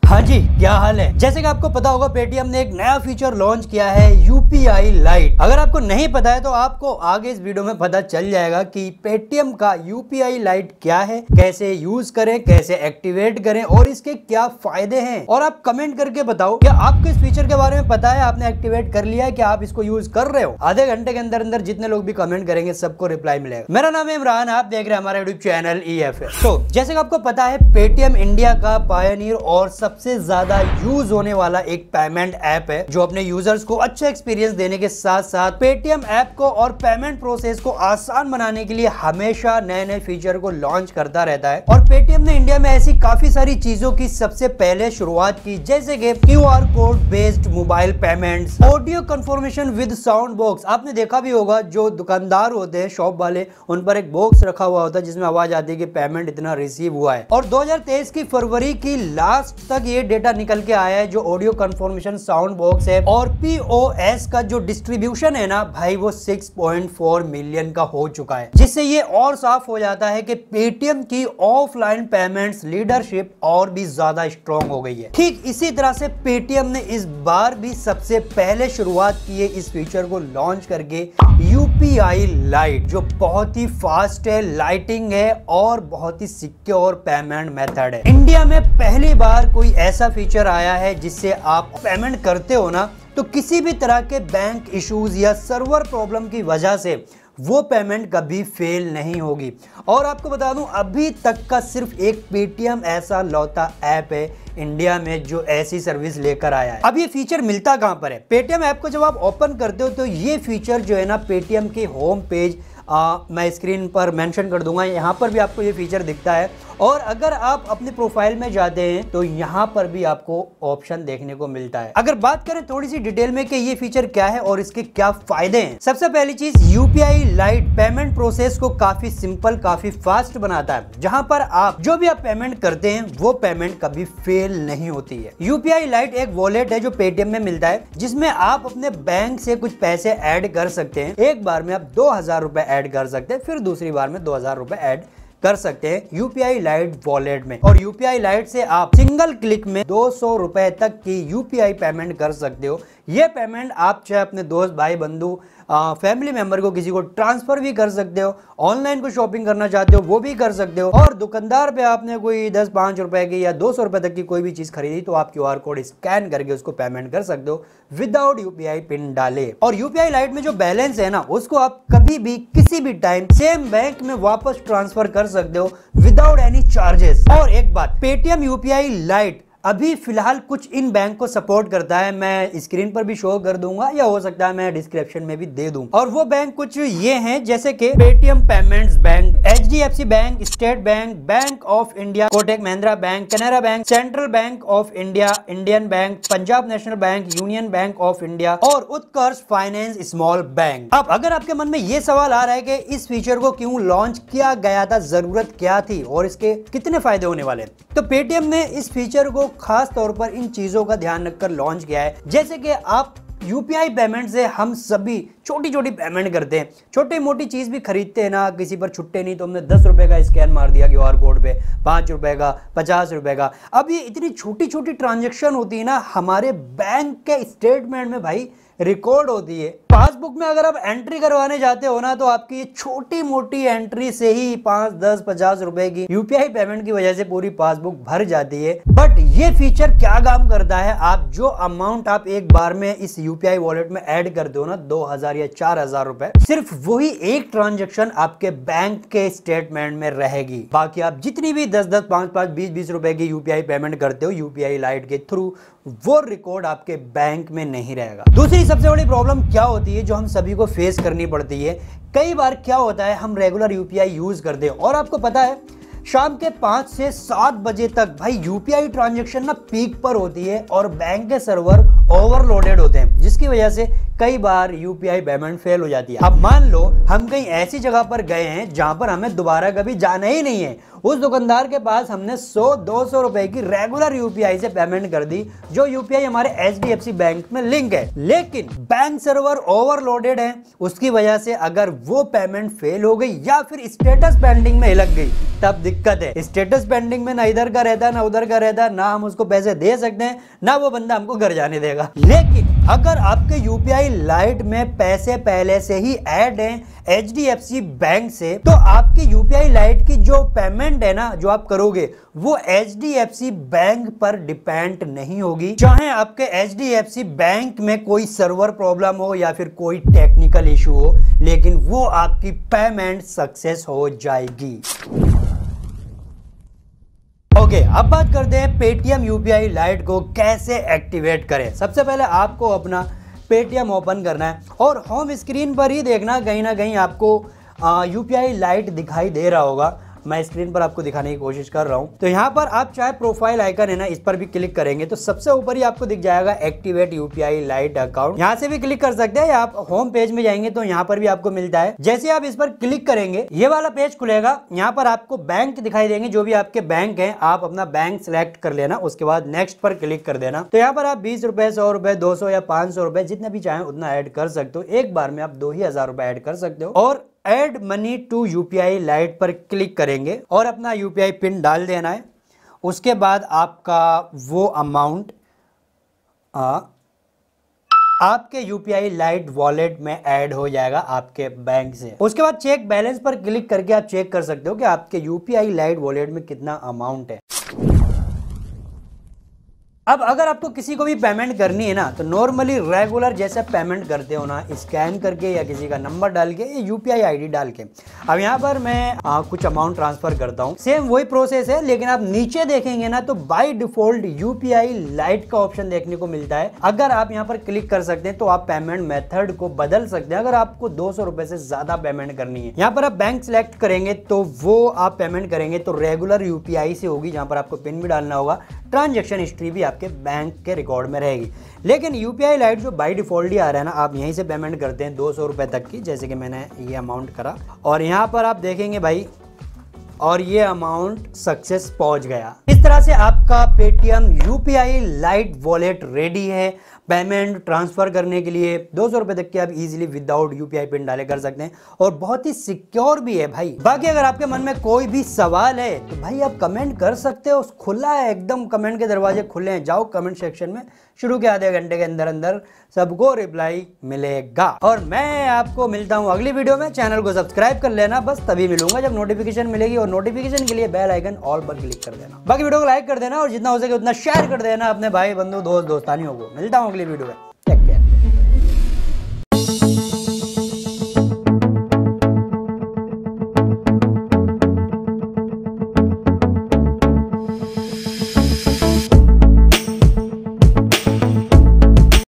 हाँ जी, क्या हाल है। जैसे कि आपको पता होगा पेटीएम ने एक नया फीचर लॉन्च किया है यूपीआई लाइट। अगर आपको नहीं पता है तो आपको आगे इस वीडियो में पता चल जाएगा कि पेटीएम का यूपीआई लाइट क्या है, कैसे यूज करें, कैसे एक्टिवेट करें और इसके क्या फायदे हैं। और आप कमेंट करके बताओ क्या आपको इस फीचर के बारे में पता है, आपने एक्टिवेट कर लिया है, क्या आप इसको यूज कर रहे हो। आधे घंटे के अंदर अंदर जितने लोग भी कमेंट करेंगे सबको रिप्लाई मिलेगा। मेरा नाम है इमरान, आप देख रहे हैं हमारा यूट्यूब चैनल EFS। तो जैसे कि आपको पता है पेटीएम इंडिया का पायनियर और सबसे ज्यादा यूज होने वाला एक पेमेंट ऐप है जो अपने यूजर्स को अच्छा एक्सपीरियंस देने के साथ साथ पेटीएम ऐप को और पेमेंट प्रोसेस को आसान बनाने के लिए हमेशा नए नए फीचर को लॉन्च करता रहता है। और पेटीएम ने इंडिया में ऐसी काफी सारी चीजों की सबसे पहले शुरुआत की, जैसे कि QR code based mobile payments, audio confirmation with sound box. आपने देखा भी होगा जो दुकानदार होते हैं, शॉप वाले, उन पर एक बॉक्स रखा हुआ होता है जिसमें आवाज आती है कि पेमेंट इतना रिसीव हुआ है। और 2023 की फरवरी की लास्ट तक ये डेटा निकल के आया है जो ऑडियो कंफर्मेशन साउंड बॉक्स है। और POS का जो डिस्ट्रीब्यूशन है ना भाई, वो 6.4 मिलियन का हो चुका है, जिससे ये और साफ हो जाता है कि पेटीएम की ऑफलाइन पेमेंट्स लीडरशिप और भी ज्यादा स्ट्रॉन्ग हो गई है। ठीक इसी तरह से पेटीएम ने इस बार भी सबसे पहले शुरुआत की है इस फीचर को लॉन्च करके, यूपीआई लाइट, जो बहुत ही फास्ट है, लाइटिंग है और बहुत ही सिक्योर पेमेंट मेथड है। इंडिया में पहली बार कोई ऐसा फीचर आया है जिससे आप पेमेंट करते हो ना तो किसी भी तरह के बैंक इश्यूज या सर्वर प्रॉब्लम की वजह से वो पेमेंट कभी फेल नहीं होगी। और आपको बता दूं, अभी तक का सिर्फ एक पेटीएम ऐसा लौता ऐप है इंडिया में जो ऐसी सर्विस लेकर आया है। अब ये फीचर मिलता कहां पर है? पेटीएम ऐप को जब आप ओपन करते हो तो ये फीचर जो है ना पेटीएम के होम पेज, मैं स्क्रीन पर मेंशन कर दूंगा, यहाँ पर भी आपको ये फीचर दिखता है। और अगर आप अपने प्रोफाइल में जाते हैं तो यहाँ पर भी आपको ऑप्शन देखने को मिलता है। अगर बात करें थोड़ी सी डिटेल में कि ये फीचर क्या है और इसके क्या फायदे हैं, सबसे पहली चीज, यूपीआई लाइट पेमेंट प्रोसेस को काफी सिंपल, काफी फास्ट बनाता है, जहां पर आप जो भी आप पेमेंट करते हैं वो पेमेंट कभी फेल नहीं होती है। यूपीआई लाइट एक वॉलेट है जो पेटीएम में मिलता है, जिसमें आप अपने बैंक से कुछ पैसे ऐड कर सकते हैं। एक बार में आप 2000 रुपए ऐड कर सकते हैं, फिर दूसरी बार में 2000 रुपए ऐड कर सकते हैं यूपीआई लाइट वॉलेट में। और यूपीआई लाइट से आप सिंगल क्लिक में 200 रुपए तक की यूपीआई पेमेंट कर सकते हो। ये पेमेंट आप चाहे अपने दोस्त, भाई, बंधु, फैमिली मेंबर को किसी को ट्रांसफर भी कर सकते हो, ऑनलाइन को शॉपिंग करना चाहते हो वो भी कर सकते हो। और दुकानदार पे आपने कोई 10-5 रुपए की या 200 रुपए तक की कोई भी चीज खरीदी तो आप QR कोड स्कैन करके उसको पेमेंट कर सकते हो विदाउट यूपीआई पिन डाले। और यूपीआई लाइट में जो बैलेंस है ना उसको आप कभी भी किसी भी टाइम सेम बैंक में वापस ट्रांसफर कर सकते हो विदाउट एनी चार्जेस। और एक बात, पेटीएम यूपीआई लाइट अभी फिलहाल कुछ इन बैंक को सपोर्ट करता है, मैं स्क्रीन पर भी शो कर दूंगा या हो सकता है मैं डिस्क्रिप्शन में भी दे दूं। और वो बैंक कुछ ये हैं जैसे कि Paytm payments bank, HDFC bank, state bank, bank of India, Kotak Mahindra bank, Canara bank, central bank of India, Indian bank, Punjab national bank, union bank of India और उत्कर्ष फाइनेंस स्मॉल बैंक। अब अगर आपके मन में ये सवाल आ रहा है कि इस फीचर को क्यों लॉन्च किया गया था, जरूरत क्या थी और इसके कितने फायदे होने वाले, तो पेटीएम ने इस फीचर को खास तौर पर इन चीजों का ध्यान रखकर लॉन्च किया है। जैसे कि आप यूपीआई पेमेंट से हम सभी छोटी छोटी पेमेंट करते हैं, छोटी मोटी चीज भी खरीदते हैं ना, किसी पर छुट्टे नहीं तो हमने 10 रुपए का स्कैन मार दिया QR कोड पे, 5 रुपए का, 50 रुपए का। अब ये इतनी छोटी छोटी ट्रांजेक्शन होती है ना, हमारे बैंक के स्टेटमेंट में भाई रिकॉर्ड होती है। पासबुक में अगर आप एंट्री करवाने जाते हो ना तो आपकी छोटी मोटी एंट्री से ही 5, 10, 50 रुपए की यूपीआई पेमेंट की वजह से पूरी पासबुक भर जाती है। बट ये फीचर क्या काम करता है, आप जो अमाउंट आप एक बार में इस यूपीआई वॉलेट में ऐड करते हो ना, 2000 या 4000 रुपए, सिर्फ वही एक ट्रांजेक्शन आपके बैंक के स्टेटमेंट में रहेगी। बाकी आप जितनी भी 10-10, 5-5, 20-20 रुपए की यूपीआई पेमेंट करते हो यूपीआई लाइट के थ्रू, वो रिकॉर्ड आपके बैंक में नहीं रहेगा। दूसरी सबसे बड़ी प्रॉब्लम क्या होती है जो हम सभी को फेस करनी पड़ती है, कई बार क्या होता है हम रेगुलर यूपीआई यूज करते हैं और आपको पता है शाम के 5 से 7 बजे तक भाई यूपीआई ट्रांजैक्शन ना पीक पर होती है और बैंक के सर्वर ओवरलोडेड होते हैं, जिसकी वजह से कई बार यूपीआई पेमेंट फेल हो जाती है। अब मान लो हम कहीं ऐसी जगह पर गए हैं जहां पर हमें दोबारा कभी जाना ही नहीं है, उस दुकानदार के पास हमने 100-200 रुपए की रेगुलर यूपीआई से पेमेंट कर दी, जो यूपीआई हमारे एचडीएफसी बैंक में लिंक है, लेकिन बैंक सर्वर ओवरलोडेड है। उसकी वजह से अगर वो पेमेंट फेल हो गई या फिर स्टेटस पेंडिंग में लग गई, तब दिक्कत है। स्टेटस पेंडिंग में ना इधर का रहता ना उधर का रहता, ना हम उसको पैसे दे सकते हैं ना वो बंदा हमको घर जाने देगा। लेकिन अगर आपके यूपीआई लाइट में पैसे पहले से ही ऐड हैं एचडीएफसी बैंक से, तो आपकी यूपीआई लाइट की जो पेमेंट है ना, जो आप करोगे, वो एचडीएफसी बैंक पर डिपेंड नहीं होगी। चाहे आपके एचडीएफसी बैंक में कोई सर्वर प्रॉब्लम हो या फिर कोई टेक्निकल इशू हो, लेकिन वो आपकी पेमेंट सक्सेस हो जाएगी। ओके, अब बात करते हैं पेटीएम यूपीआई लाइट को कैसे एक्टिवेट करें। सबसे पहले आपको अपना पेटीएम ओपन करना है और होम स्क्रीन पर ही देखना, कहीं ना कहीं आपको यूपीआई लाइट दिखाई दे रहा होगा। मैं स्क्रीन पर आपको दिखाने की कोशिश कर रहा हूं। तो यहाँ पर आप चाहे प्रोफाइल आइकन है ना, इस पर भी क्लिक करेंगे तो सबसे ऊपर ही आपको दिख जाएगा एक्टिवेट यूपीआई लाइट अकाउंट। यहाँ से भी क्लिक कर सकते हैं, या आप होम पेज में जाएंगे तो यहाँ पर भी आपको मिलता है। जैसे आप इस पर क्लिक करेंगे ये वाला पेज खुलेगा। यहाँ पर आपको बैंक दिखाई देंगे, जो भी आपके बैंक है आप अपना बैंक सिलेक्ट कर लेना, उसके बाद नेक्स्ट पर क्लिक कर देना। तो यहाँ पर आप 20 रुपए, 100 रुपए, 200 या 500 रुपए जितना भी चाहें उतना ऐड कर सकते हो। एक बार में आप 2000 रुपए ऐड कर सकते हो और add money to UPI lite पर क्लिक करेंगे और अपना यूपीआई पिन डाल देना है। उसके बाद आपका वो अमाउंट आपके यूपीआई लाइट वॉलेट में ऐड हो जाएगा आपके बैंक से। उसके बाद चेक बैलेंस पर क्लिक करके आप चेक कर सकते हो कि आपके यूपीआई लाइट वॉलेट में कितना अमाउंट है। अब अगर आपको किसी को भी पेमेंट करनी है ना, तो नॉर्मली रेगुलर जैसे पेमेंट करते हो ना, स्कैन करके या किसी का नंबर डाल के या यूपीआई आईडी डाल के। अब यहाँ पर मैं कुछ अमाउंट ट्रांसफर करता हूँ, सेम वही प्रोसेस है, लेकिन आप नीचे देखेंगे ना तो बाय डिफॉल्ट यूपीआई लाइट का ऑप्शन देखने को मिलता है। अगर आप यहाँ पर क्लिक कर सकते हैं तो आप पेमेंट मेथड को बदल सकते हैं। अगर आपको 200 रुपए से ज्यादा पेमेंट करनी है, यहाँ पर आप बैंक सिलेक्ट करेंगे तो वो आप पेमेंट करेंगे तो रेगुलर यूपीआई से होगी, जहाँ पर आपको पिन भी डालना होगा, ट्रांजैक्शन हिस्ट्री भी आपके बैंक के रिकॉर्ड में रहेगी। लेकिन यूपीआई लाइट जो बाय डिफॉल्ट ही आ रहा है ना, आप यहीं से पेमेंट करते हैं 200 रुपए तक की, जैसे कि मैंने ये अमाउंट करा और यहाँ पर आप देखेंगे भाई, और ये अमाउंट सक्सेस पहुंच गया। इस तरह से आपका Paytm UPI lite wallet ready है पेमेंट ट्रांसफर करने के लिए। 200 रुपए तक के आप इजीली विदाउट यूपीआई पिन डाले कर सकते हैं और बहुत ही सिक्योर भी है भाई। बाकी अगर आपके मन में कोई भी सवाल है तो भाई आप कमेंट कर सकते हो, खुला है एकदम, कमेंट के दरवाजे खुले हैं। जाओ कमेंट सेक्शन में, शुरू के आधे घंटे के अंदर अंदर सबको रिप्लाई मिलेगा। और मैं आपको मिलता हूं अगली वीडियो में। चैनल को सब्सक्राइब कर लेना, बस तभी मिलूंगा जब नोटिफिकेशन मिलेगी, और नोटिफिकेशन के लिए बेल आइकन ऑल पर क्लिक कर देना। बाकी वीडियो को लाइक कर देना और जितना हो सके उतना शेयर कर देना अपने भाई बंधु दोस्त दोस्तानियों को। मिलता हूं अगली वीडियो में।